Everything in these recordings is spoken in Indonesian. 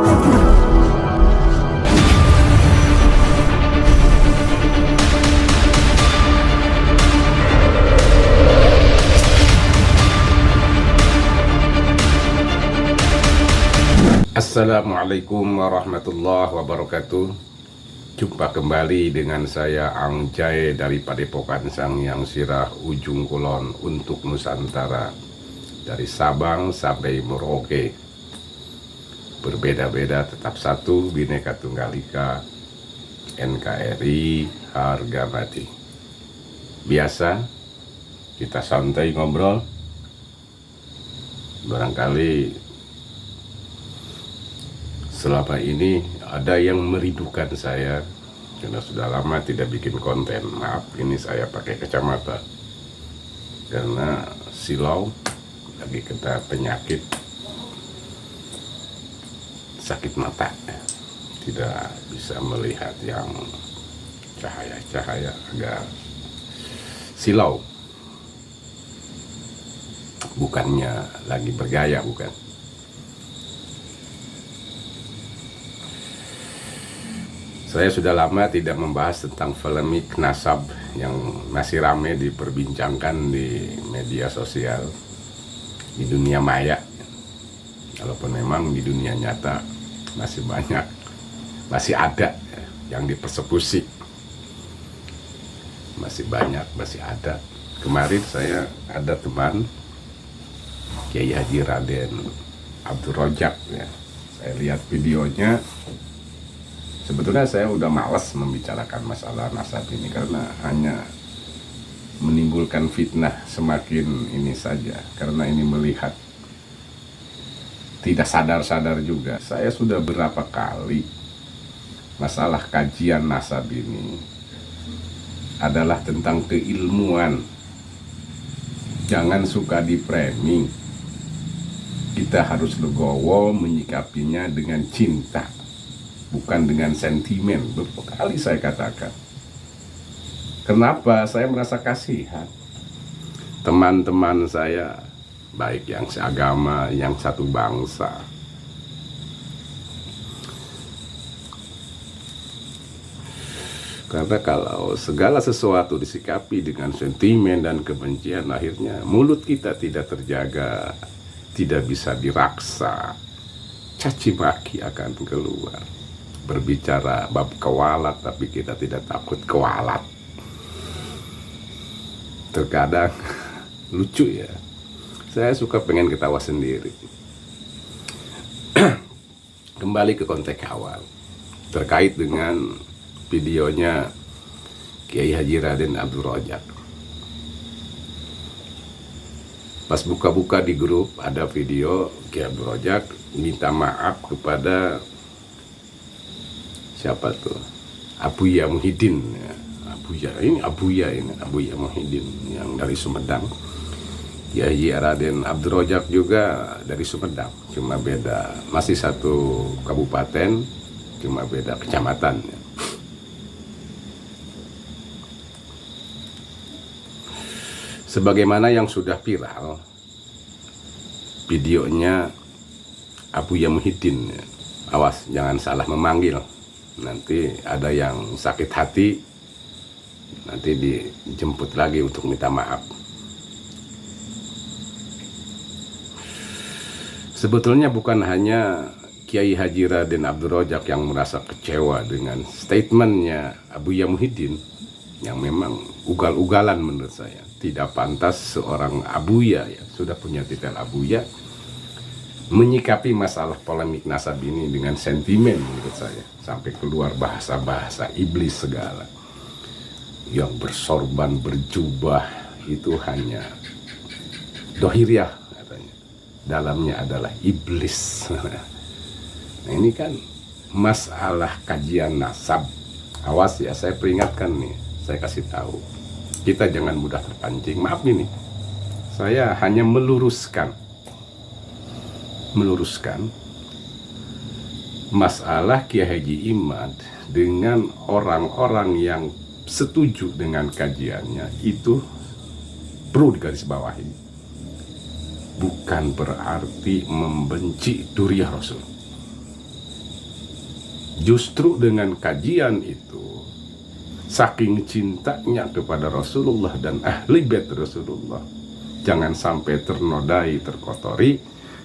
Assalamualaikum warahmatullahi wabarakatuh. Jumpa kembali dengan saya Angjay dari Padepokan Sangyang Sirah Ujung Kulon untuk Nusantara, dari Sabang sampai Merauke. Berbeda-beda tetap satu, Bhinneka Tunggal Ika, NKRI, harga mati. Biasa kita santai ngobrol, barangkali selama ini ada yang merindukan saya karena sudah lama tidak bikin konten. Maaf, ini saya pakai kacamata karena silau, lagi kena penyakit sakit mata, tidak bisa melihat yang cahaya-cahaya, agak silau. Bukannya lagi bergaya, bukan. Saya sudah lama tidak membahas tentang polemik nasab yang masih ramai diperbincangkan di media sosial, di dunia maya. Walaupun memang di dunia nyata masih banyak, masih ada yang dipersekusi. Masih banyak, masih ada. Kemarin saya ada teman, Kiai Haji Raden Abdul Rojak, ya. Saya lihat videonya. Sebetulnya saya udah malas membicarakan masalah nasab ini karena hanya menimbulkan fitnah semakin ini saja. Karena ini melihat tidak sadar-sadar juga. Saya sudah berapa kali masalah kajian nasab ini adalah tentang keilmuan. Jangan suka di-framing. Kita harus legowo menyikapinya dengan cinta, bukan dengan sentimen. Berkali saya katakan. Kenapa? Saya merasa kasihan teman-teman saya, baik yang seagama, yang satu bangsa. Karena kalau segala sesuatu disikapi dengan sentimen dan kebencian, akhirnya mulut kita tidak terjaga, tidak bisa diraksa, caci maki akan keluar. Berbicara bab kewalat tapi kita tidak takut kewalat. Terkadang lucu ya, saya suka pengen ketawa sendiri. Kembali ke konteks awal terkait dengan videonya Kiai Haji Raden Abdul Rojak. Pas buka-buka di grup ada video Kiai Abdul Rojak minta maaf kepada siapa tuh? Abuya Muhyiddin, ya. Abuya Muhyiddin yang dari Sumedang. Kiai Raden Abdul Rojak juga dari Sumedang, cuma beda, masih satu kabupaten, cuma beda kecamatan. Sebagaimana yang sudah viral videonya Abuya Muhyiddin, ya. Awas jangan salah memanggil. Nanti ada yang sakit hati, nanti dijemput lagi untuk minta maaf. Sebetulnya bukan hanya Kiai Haji Raden Abdul Rojak yang merasa kecewa dengan statementnya Abuya Muhyiddin, yang memang ugal-ugalan menurut saya. Tidak pantas seorang Abuya, ya, sudah punya titel Abuya, menyikapi masalah polemik nasab ini dengan sentimen menurut saya, sampai keluar bahasa-bahasa iblis segala. Yang bersorban berjubah itu hanya dohiriyah katanya, dalamnya adalah iblis. Nah ini kan masalah kajian nasab. Awas ya, saya peringatkan nih, saya kasih tahu, kita jangan mudah terpancing. Maaf ini, saya hanya meluruskan masalah Kiai Haji Imad dengan orang-orang yang setuju dengan kajiannya. Itu perlu digarisbawahi, bukan berarti membenci Duriyah Rasul. Justru dengan kajian itu, saking cintanya kepada Rasulullah dan ahli bait Rasulullah, jangan sampai ternodai, terkotori,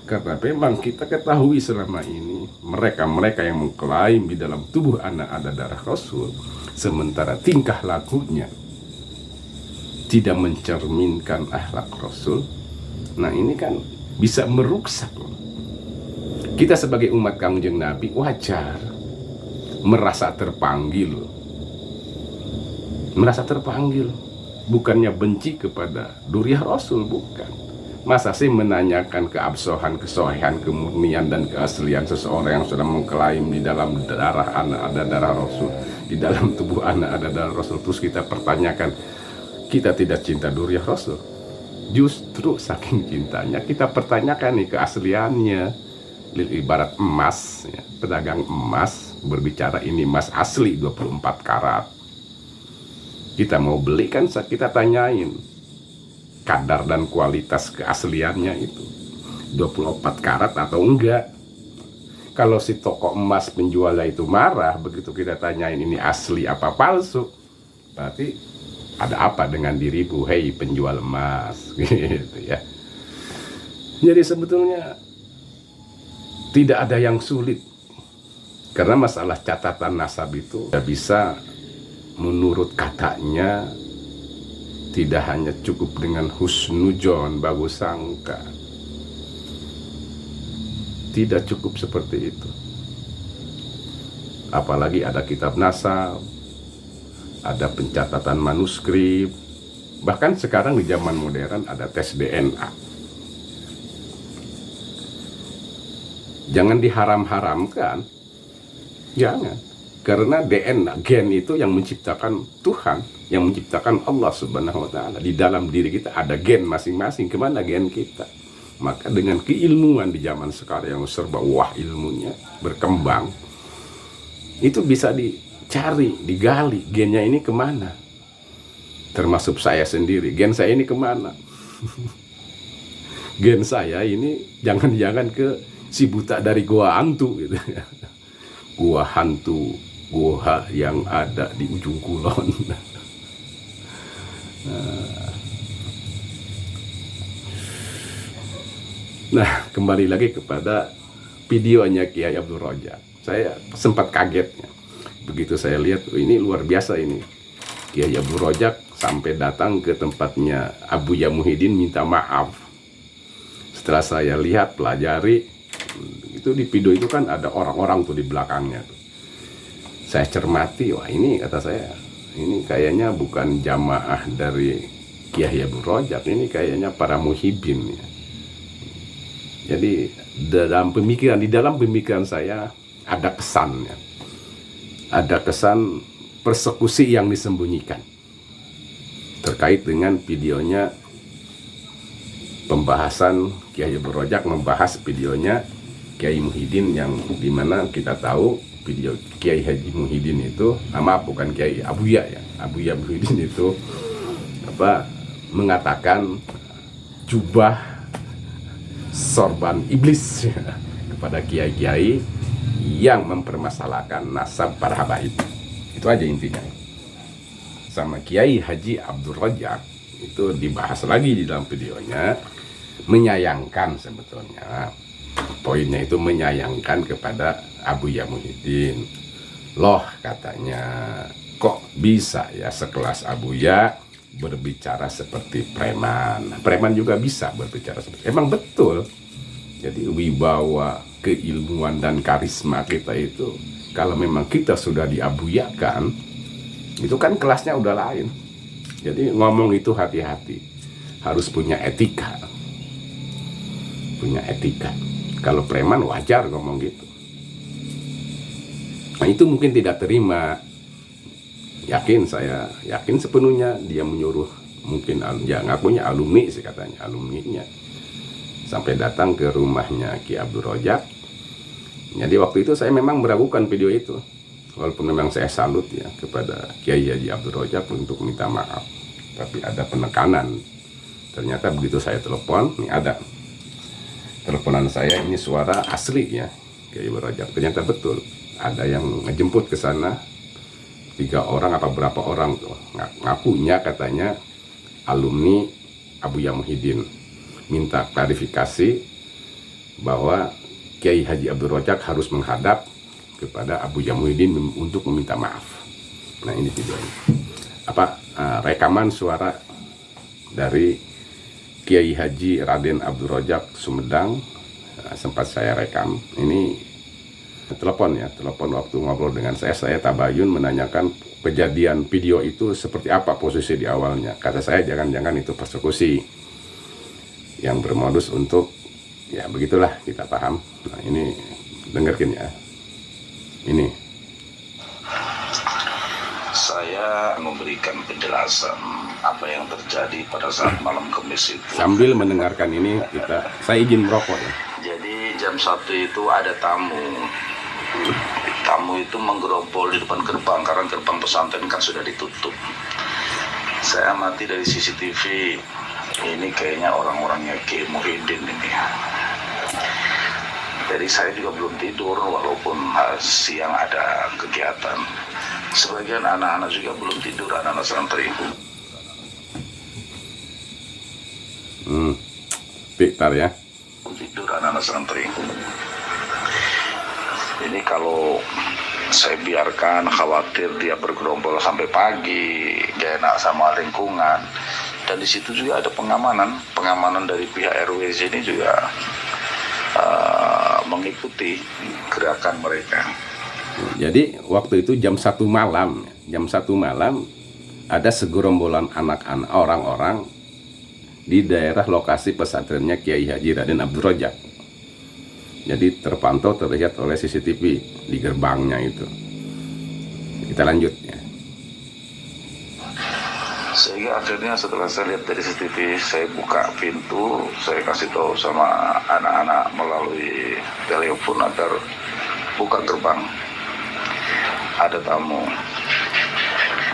karena memang kita ketahui selama ini mereka-mereka yang mengklaim di dalam tubuh anak ada darah Rasul, sementara tingkah lakunya tidak mencerminkan akhlak Rasul. Nah ini kan bisa meruksak. Kita sebagai umat Kangjeng Nabi wajar merasa terpanggil, bukannya benci kepada duriah Rasul, bukan. Masa sih menanyakan keabsahan, kesohihan, kemurnian dan keaslian seseorang yang sudah mengklaim di dalam darah anak ada darah Rasul, di dalam tubuh anak ada darah Rasul, terus kita pertanyakan kita tidak cinta duriah Rasul? Justru saking cintanya kita pertanyakan nih keasliannya. Ibarat emas ya, pedagang emas berbicara ini emas asli 24 karat. Kita mau beli kan kita tanyain kadar dan kualitas keasliannya itu 24 karat atau enggak. Kalau si toko emas penjualnya itu marah begitu kita tanyain ini asli apa palsu, berarti ada apa dengan dirimu, hei penjual emas gitu ya. Jadi sebetulnya tidak ada yang sulit, karena masalah catatan nasab itu tidak bisa menurut katanya, tidak hanya cukup dengan husnujon, bagus sangka, tidak cukup seperti itu. Apalagi ada kitab nasab, ada pencatatan manuskrip, bahkan sekarang di zaman modern ada tes DNA. Jangan diharam-haramkan, jangan, karena DNA, gen itu yang menciptakan Tuhan, yang menciptakan Allah Subhanahu wa Ta'ala. Di dalam diri kita ada gen masing-masing. Kemana gen kita? Maka dengan keilmuan di zaman sekarang yang serba wah ilmunya berkembang, itu bisa dicari, digali gennya ini kemana. Termasuk saya sendiri, gen saya ini kemana? Gen saya ini jangan-jangan ke si buta dari gua hantu gitu ya. Gua hantu, gua yang ada di ujung kulon. Nah, kembali lagi kepada videonya Kiai Abdul Rojak. Saya sempat kagetnya begitu saya lihat, ini luar biasa ini. Kiai Abdul Rojak sampai datang ke tempatnya Abuya Muhyiddin minta maaf. Setelah saya lihat, pelajari, itu di video itu kan ada orang-orang tuh di belakangnya tuh. Saya cermati, wah ini kata saya, ini kayaknya bukan jamaah dari Kiai Abdul Rojak, ini kayaknya para muhibbin ya. Jadi di dalam pemikiran saya ada kesannya, ada kesan persekusi yang disembunyikan terkait dengan videonya pembahasan Kiai Abdul Rojak membahas videonya Kiai Muhyiddin, yang dimana kita tahu video Kiai Haji Muhyiddin itu, maaf bukan Kiai Abuya ya, Abuya Muhyiddin itu mengatakan jubah sorban iblis ya, kepada kiai-kiai yang mempermasalahkan nasab para habaib. Itu aja intinya. Sama Kiai Haji Abdul Rojak itu dibahas lagi di dalam videonya, menyayangkan sebetulnya. Poinnya itu menyayangkan kepada Abuya Muhyiddin. Loh katanya, kok bisa ya sekelas Abuya berbicara seperti preman. Preman juga bisa berbicara seperti, emang betul. Jadi wibawa, keilmuan dan karisma kita itu, kalau memang kita sudah diabuyakan, itu kan kelasnya udah lain. Jadi ngomong itu hati-hati, harus punya etika. Punya etika. Kalau preman wajar ngomong gitu. Nah itu mungkin tidak terima. Saya yakin sepenuhnya dia menyuruh, mungkin ya ngakunya alumni sih katanya, alumninya sampai datang ke rumahnya Ki Abdul Rojak. Jadi waktu itu saya memang meragukan video itu, walaupun memang saya salut ya kepada Kiai Haji Abdul Rojak untuk minta maaf, tapi ada penekanan. Ternyata begitu saya telepon, ini ada teleponan saya, ini suara asli ya Kiai Abdul Rojak, ternyata betul ada yang ngejemput ke sana, 3 orang apa berapa orang tuh, ngakunya katanya alumni Abuya Muhyiddin, minta klarifikasi bahwa Kiai Haji Abdul Rojak harus menghadap kepada Abuya Muhyiddin untuk meminta maaf. Nah, ini videonya, rekaman suara dari Kiai Haji Raden Abdul Rojak Sumedang. Sempat saya rekam. Ini telepon waktu ngobrol dengan saya tabayun menanyakan kejadian video itu seperti apa posisi di awalnya. Kata saya, jangan-jangan itu persekusi yang bermodus untuk, ya begitulah, kita paham. Nah, ini dengarkan ya. Ini saya memberikan penjelasan apa yang terjadi pada saat malam Kamis itu. Sambil mendengarkan ini, saya izin merokok ya. Jadi jam 1 itu ada tamu. Tamu itu menggerombol di depan gerbang karena gerbang pesantren kan sudah ditutup. Saya amati dari CCTV, ini kayaknya orang-orangnya Kiai Muhyiddin ini. Jadi saya juga belum tidur walaupun siang ada kegiatan. Sebagian anak-anak juga belum tidur, anak-anak santri. Pintar ya. Tidur anak-anak santri. Ini kalau saya biarkan, khawatir dia bergerombol sampai pagi, gak enak sama lingkungan. Dan di situ juga ada pengamanan dari pihak RW sini juga mengikuti gerakan mereka. Jadi waktu itu jam 1 malam ada segerombolan anak-anak, orang-orang di daerah lokasi pesantrennya Kiai Haji Raden Abdul Rojak. Jadi terpantau, terlihat oleh CCTV di gerbangnya itu. Kita lanjut ya. Sehingga akhirnya setelah saya lihat dari CCTV, saya buka pintu, saya kasih tahu sama anak-anak melalui telepon agar buka gerbang. Ada tamu.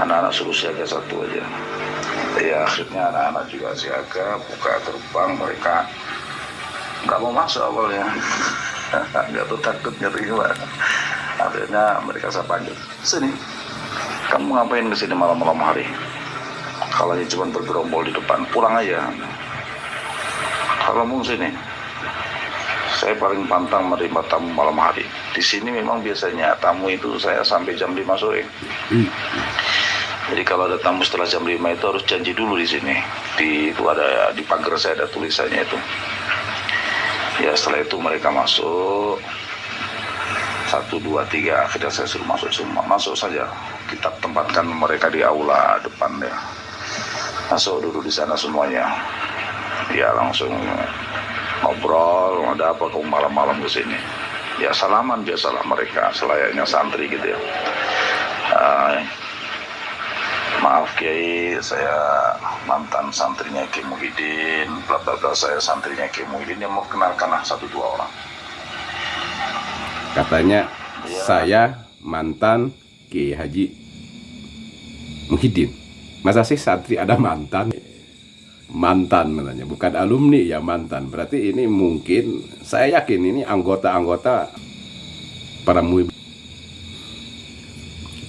Anak-anak suruh siaga 1 aja. Ya akhirnya anak-anak juga siaga, buka gerbang, mereka nggak mau masuk awalnya. Nggak tahu takut, nggak tahu gimana. Akhirnya mereka saya panggil, sini, kamu ngapain kesini malam-malam hari? Kalau cuma bergerombol di depan, pulang aja. Kalau mau sini, saya paling pantang menerima tamu malam hari. Di sini memang biasanya tamu itu saya sampai jam 5 sore. Jadi kalau ada tamu setelah jam 5 itu harus janji dulu di sini. Itu ada di pagar saya ada tulisannya itu. Ya setelah itu mereka masuk 1, 2, 3, akhirnya saya suruh masuk semua. Masuk saja, kita tempatkan mereka di aula depan ya. Masuk duduk di sana semuanya. Ya langsung ngobrol, ada apa kamu malam-malam ke sini? Ya salaman biasalah mereka, selayaknya santri gitu ya. Maaf Kiai, saya mantan santrinya Kiai Muhyiddin, bla bla bla, saya santrinya Kiai Muhyiddin, yang mau kenalkan 1-2 orang. Katanya ya. Saya mantan Kiai Haji Muhyiddin. Masa sih santri ada mantan? Mantan namanya, bukan alumni ya, mantan. Berarti ini mungkin, saya yakin ini anggota-anggota para muhib.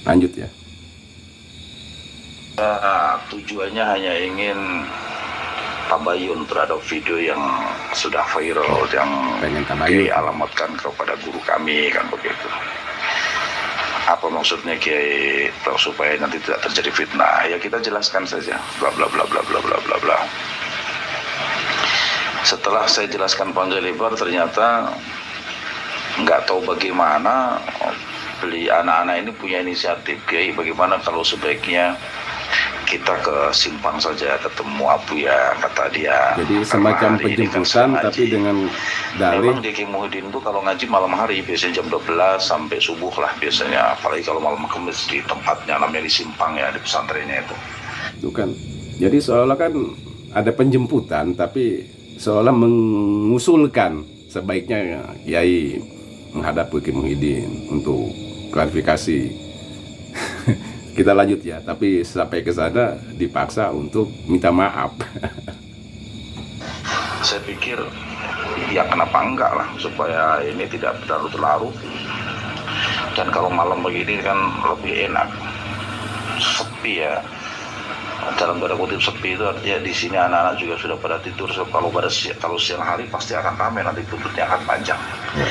Lanjut ya. Tujuannya hanya ingin tabayun terhadap video yang sudah viral, yang dialamatkan kepada guru kami, kan begitu. Apa maksudnya Kiai, supaya nanti tidak terjadi fitnah? Ya kita jelaskan saja, bla bla bla bla bla bla bla bla. Setelah saya jelaskan panjang lebar, ternyata nggak tahu bagaimana beli anak-anak ini punya inisiatif, Kiai, bagaimana kalau sebaiknya kita ke simpang saja ketemu Abuya, kata dia. Jadi semacam penjemputan kan tapi dengan dalih. Memang di Kiai Muhyiddin itu kalau ngaji malam hari biasanya jam 12 sampai subuh lah biasanya, apalagi kalau malam Kamis di tempatnya namanya di simpang ya, di pesantrennya itu. Itu kan. Jadi seolah kan ada penjemputan tapi seolah mengusulkan sebaiknya Kiai menghadap ke Kiai Muhyiddin untuk klarifikasi. Kita lanjut ya, tapi sampai ke sana dipaksa untuk minta maaf. Saya pikir ya kenapa enggak lah, supaya ini tidak berlarut-larut. Dan kalau malam begini kan lebih enak, sepi ya. Dalam tanda kutip sepi itu artinya di sini anak-anak juga sudah pada tidur. So, kalau siang hari pasti akan ramai, nanti tutupnya akan panjang. Ya.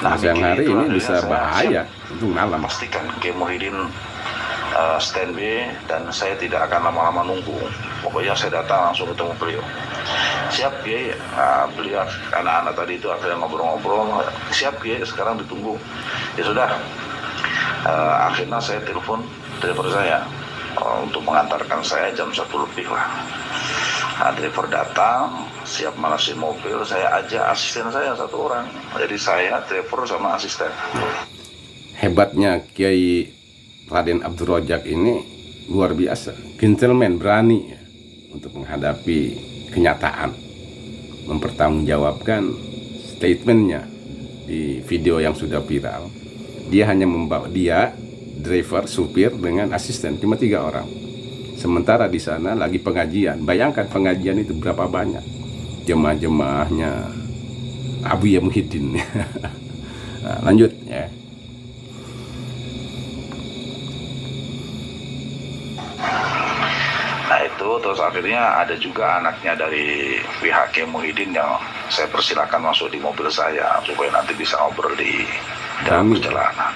Nah, Siang hari itu ini akhirnya bisa saya bahaya siap untuk malam. pastikan Kiai Muhyiddin standby, dan saya tidak akan lama-lama nunggu. Pokoknya saya datang langsung ketemu beliau. Siap Kiai. Beliau, anak-anak tadi itu akhirnya ngobrol-ngobrol. Siap Kiai, sekarang ditunggu. Ya sudah. Akhirnya saya telepon driver saya untuk mengantarkan saya jam 1 lebih lah. Nah, driver datang, siap manasin mobil, saya ajak asisten saya 1 orang. Jadi saya, driver sama asisten. Hebatnya Kiai Raden Abdul Rojak ini luar biasa, gentleman, berani ya, untuk menghadapi kenyataan, mempertanggungjawabkan statementnya di video yang sudah viral. Dia hanya membawa, dia driver, supir dengan asisten, cuma 3 orang. Sementara di sana lagi pengajian. Bayangkan pengajian itu berapa banyak jemaah-jemaahnya Abuya Muhyiddin. Nah, lanjut ya. Nah itu terus akhirnya ada juga anaknya dari pihak Kiai Muhyiddin yang saya persilakan masuk di mobil saya supaya nanti bisa ngobrol di dalam perjalanan.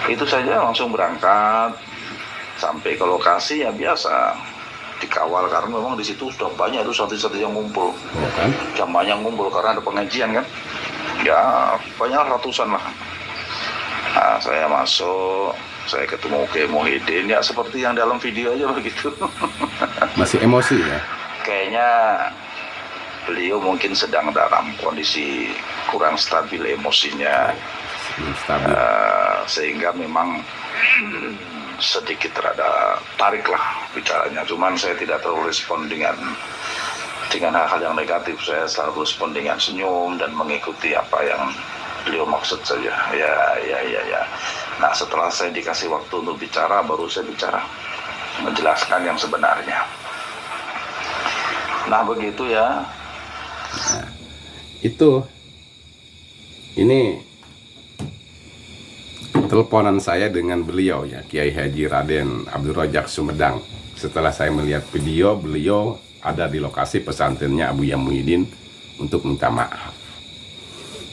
Itu saja, langsung berangkat sampai ke lokasi ya biasa dikawal karena memang di situ sudah banyak itu santri-santri yang ngumpul, jamaahnya ngumpul karena ada pengajian kan, ya banyak ratusan lah. Nah, saya masuk, saya ketemu Kiai Muhyiddin ya seperti yang dalam video aja begitu. Masih emosi ya? Kayaknya beliau mungkin sedang dalam kondisi kurang stabil emosinya, sehingga memang sedikit rada tarik lah bicaranya. Cuman saya tidak terlalu respon dengan hal-hal yang negatif. Saya selalu respon dengan senyum dan mengikuti apa yang beliau maksud saja. Ya. Nah setelah saya dikasih waktu untuk bicara, baru saya bicara, menjelaskan yang sebenarnya. Nah begitu ya. Nah, itu ini teleponan saya dengan beliau ya, Kiai Haji Raden Abdul Rojak Sumedang. Setelah saya melihat video, beliau ada di lokasi pesantrennya Abuya Muhyiddin untuk minta maaf.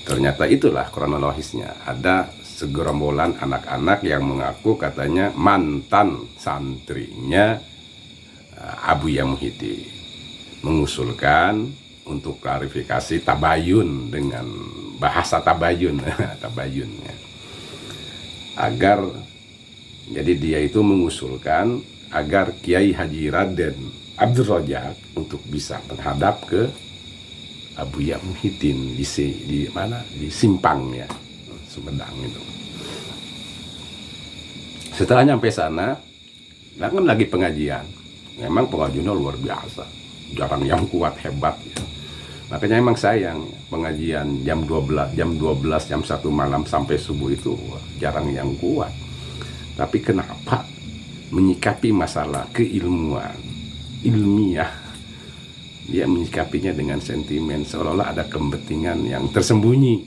Ternyata itulah kronologisnya. Ada segerombolan anak-anak yang mengaku katanya mantan santrinya Abuya Muhyiddin, mengusulkan untuk klarifikasi tabayun dengan bahasa tabayun. Tabayunnya, agar jadi dia itu mengusulkan agar Kiai Haji Raden Abdul Rojak untuk bisa menghadap ke Abuya Muhyiddin di mana, di Simpang ya, Sumedang itu. Setelah nyampe sana, kan lagi pengajian. Memang pengajiannya luar biasa, jarang yang kuat, hebat ya. Makanya emang sayang, pengajian jam 12, jam 1 malam sampai subuh itu jarang yang kuat. Tapi kenapa menyikapi masalah keilmuan, ilmiah, dia menyikapinya dengan sentimen, seolah-olah ada kepentingan yang tersembunyi,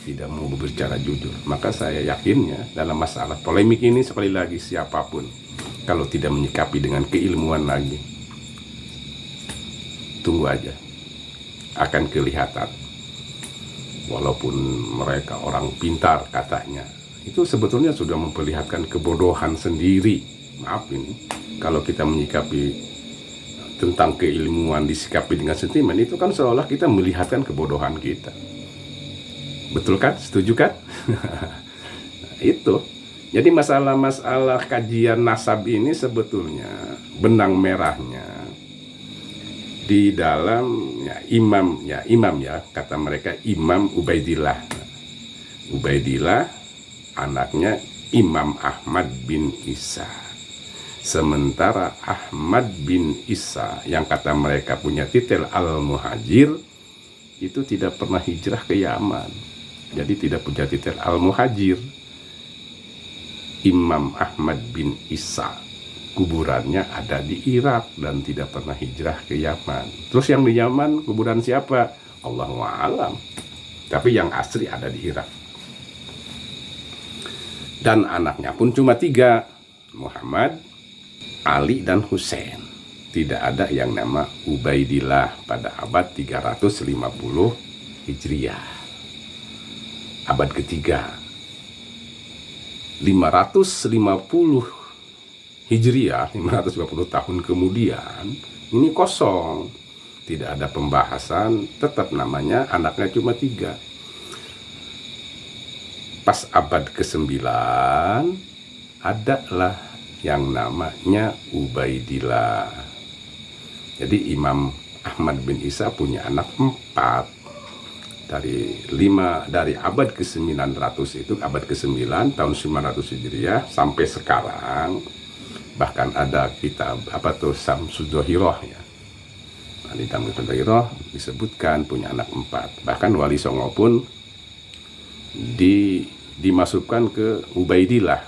tidak mau berbicara jujur. Maka saya yakinnya dalam masalah polemik ini, sekali lagi siapapun, kalau tidak menyikapi dengan keilmuan lagi, tunggu aja, akan kelihatan. Walaupun mereka orang pintar katanya, itu sebetulnya sudah memperlihatkan kebodohan sendiri. Maaf ini, kalau kita menyikapi tentang keilmuan disikapi dengan sentimen, itu kan seolah kita melihatkan kebodohan kita. Betul kan? Setuju kan? Itu. Jadi masalah-masalah kajian nasab ini sebetulnya benang merahnya di dalam imam ya, kata mereka Imam Ubaidillah. Ubaidillah anaknya Imam Ahmad bin Isa. Sementara Ahmad bin Isa yang kata mereka punya titel Al-Muhajir itu tidak pernah hijrah ke Yaman. Jadi tidak punya titel Al-Muhajir. Imam Ahmad bin Isa kuburannya ada di Irak dan tidak pernah hijrah ke Yaman. Terus yang di Yaman kuburan siapa? Allahu a'lam. Tapi yang asli ada di Irak. Dan anaknya pun cuma 3, Muhammad, Ali, dan Hussein. Tidak ada yang nama Ubaidillah pada abad 350 Hijriah. Abad ketiga, 550 Hijriah, 550 tahun kemudian, ini kosong. Tidak ada pembahasan, tetap namanya anaknya cuma 3. Pas abad ke-9, adalah yang namanya Ubaidillah. Jadi Imam Ahmad bin Isa punya anak 4. Dari abad ke-900 itu, abad ke-9 tahun 900 Hijriah sampai sekarang. Bahkan ada kitab Samsudzohiroh ya. Nah, di dalam Samsudzohiroh disebutkan punya anak 4. Bahkan Wali Songo pun dimasukkan ke Ubaidillah.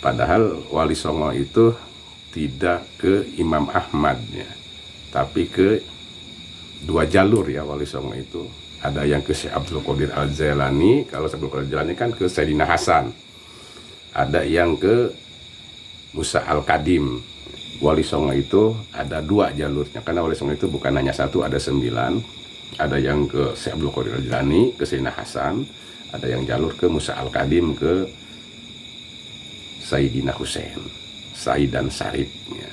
Padahal Wali Songo itu tidak ke Imam Ahmad ya, tapi ke 2 jalur ya Wali Songo itu. Ada yang ke Syekh Abdul Qadir Al-Jailani, kalau Syekh Abdul Qadir Al-Jailani kan ke Sayyidina Hasan. Ada yang ke Musa Al-Kadim. Wali Songo itu ada 2 jalurnya, karena Wali Songo itu bukan hanya 1, ada 9. Ada yang ke Syekh Abdul Qadir Al-Jailani, ke Sayyidina Hasan. Ada yang jalur ke Musa Al-Kadim, ke Sayyidina Hussein, Said dan Sarib ya.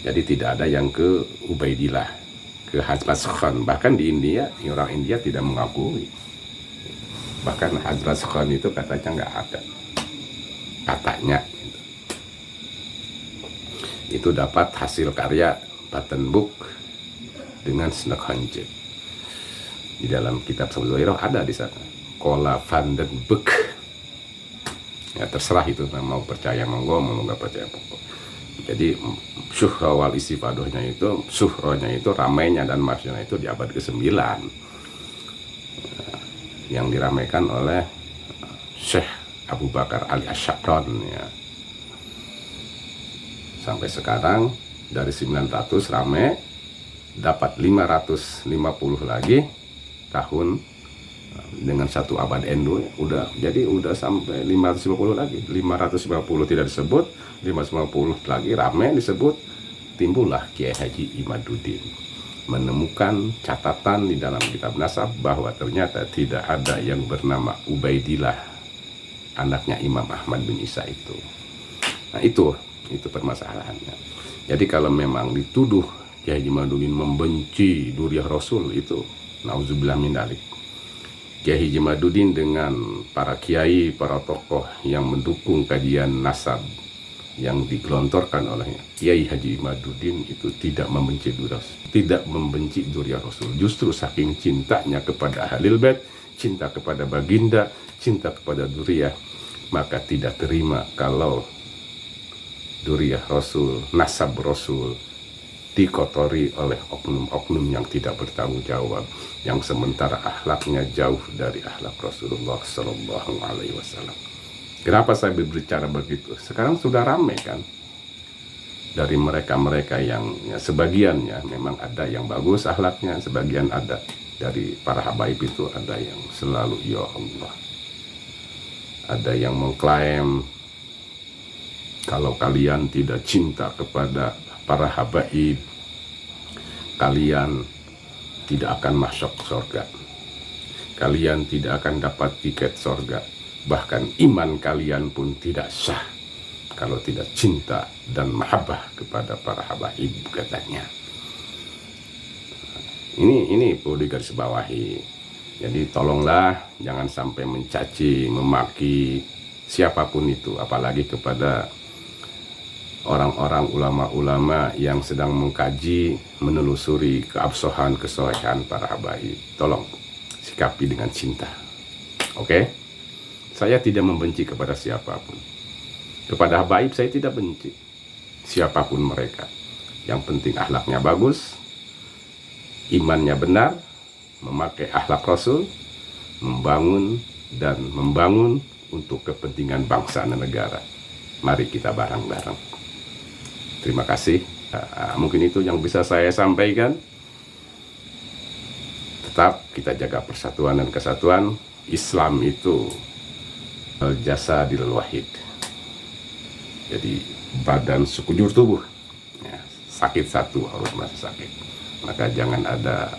Jadi tidak ada yang ke Ubaidillah, ke Hazrat Khan. Bahkan di India, orang India tidak mengakui. Bahkan Hazrat Khan itu katanya nggak ada, katanya gitu. Itu dapat hasil karya Batenboek dengan Snekhanjep. Di dalam kitab Samsudzohiroh ada di sana Kola van den Beek. Ya terserah itu, mau percaya monggo, mau nggak percaya monggo. Jadi syuhra wal istifadohnya itu, syuhronya itu, ramainya dan masyurnya itu di abad ke-9 yang diramaikan oleh Syekh Abu Bakar Ali Asy'adon ya. Sampai sekarang dari 900 rame, dapat 550 lagi tahun dengan 1 abad endo udah, jadi udah sampai 550 lagi. 550 tidak disebut, 550 lagi rame disebut. Timbullah Kiai Haji Imaduddin menemukan catatan di dalam kitab nasab bahwa ternyata tidak ada yang bernama Ubaidillah, anaknya Imam Ahmad bin Isa itu. Nah itu permasalahannya. Jadi kalau memang dituduh Kiai Haji Imaduddin membenci Dzurriyyah Rasul, itu nauzubillah min dzalik. Kiai Haji Imaduddin dengan para kiai, para tokoh yang mendukung kajian nasab yang digelontorkan oleh Kiai Haji Imaduddin itu tidak membenci Dzurriyyah Rasul. Justru saking cintanya kepada Ahlul Bait, cinta kepada baginda, cinta kepada Dzurriyyah, maka tidak terima kalau Dzurriyyah Rasul, nasab Rasul dikotori oleh oknum-oknum yang tidak bertanggung jawab, yang sementara akhlaknya jauh dari akhlak Rasulullah Shallallahu Alaihi Wasallam. Kenapa saya berbicara begitu? Sekarang sudah ramai kan, dari mereka-mereka yang ya, sebagiannya memang ada yang bagus akhlaknya, sebagian ada dari para habaib itu ada yang selalu ya Allah, ada yang mengklaim kalau kalian tidak cinta kepada para habaib, kalian tidak akan masuk surga, kalian tidak akan dapat tiket surga, bahkan iman kalian pun tidak sah kalau tidak cinta dan mahabbah kepada para habaib, katanya. Ini perlu digarisbawahi. Jadi tolonglah jangan sampai mencaci, memaki siapapun itu, apalagi kepada orang-orang ulama-ulama yang sedang mengkaji, menelusuri keabsahan, kesolehan para habaib. Tolong sikapi dengan cinta. Oke? Saya tidak membenci kepada siapapun. Kepada habaib saya tidak benci. Siapapun mereka. Yang penting akhlaknya bagus, imannya benar, memakai akhlak Rasul, membangun untuk kepentingan bangsa dan negara. Mari kita bareng-bareng. Terima kasih. Mungkin itu yang bisa saya sampaikan. Tetap kita jaga persatuan dan kesatuan. Islam itu al jasadil wahid. Jadi badan sekujur tubuh ya, sakit satu harus merasa sakit. Maka jangan ada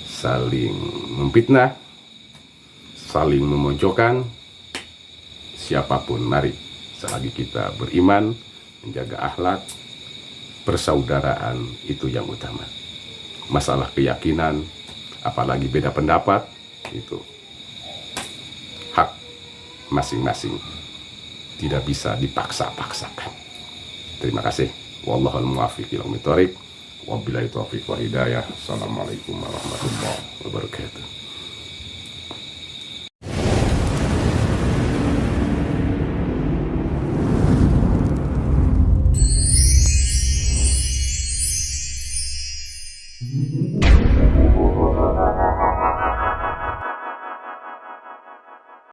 saling memfitnah, saling memojokkan siapapun. Mari selagi kita beriman, menjaga akhlak, persaudaraan itu yang utama. Masalah keyakinan, apalagi beda pendapat, itu hak masing-masing, tidak bisa dipaksa-paksakan. Terima kasih. Wallahul muwaffiq ila aqwamit thoriq. Wabillahi taufiq wa hidayah. Assalamualaikum warahmatullahi wabarakatuh.